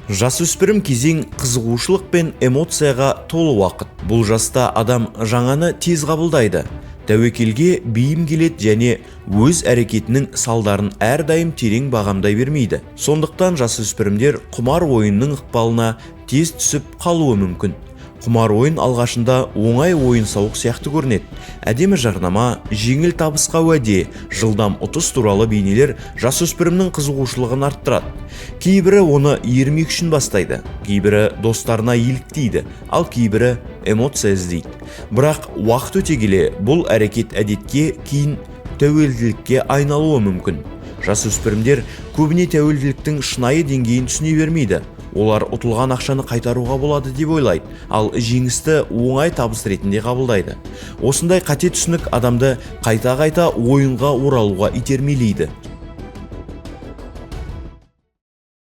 Жасөспірім кезең қызығушылық пен эмоцияға толы уақыт. Бұл жаста адам жаңаны тез қабылдайды, тәуекелге бейім келеді және өз әрекетінің салдарын әрдайым терең бағамдай бермейді. Сондықтан жасөспірімдер құмар ойынның ықпалына тез түсіп қалуы мүмкін. Құмар ойын алғашында оңай ойын сауық сияқты көрінеді. Әдемі жарнама, жеңіл табысқа уәде, жылдам ұтыс туралы бейнелер жасөспірімнің қызығушылығын арттырады. Кейбірі оны ермек үшін бастайды, кейбірі достарына еліктейді, ал кейбірі эмоция іздейді. Бірақ уақыт өте келе бұл әрекет әдетке, кейін тәуелділікке айналуы мүмкін. Жасөспірімдер көбіне тәуелділіктің шынайы деңгейін түсіне бермейді. Олар ұтылған ақшаны қайтаруға болады деп ойлайды, ал жеңісті оңай табыс ретінде қабылдайды. Осындай қате түсінік адамды қайта-қайта ойынға оралуға итермелейді.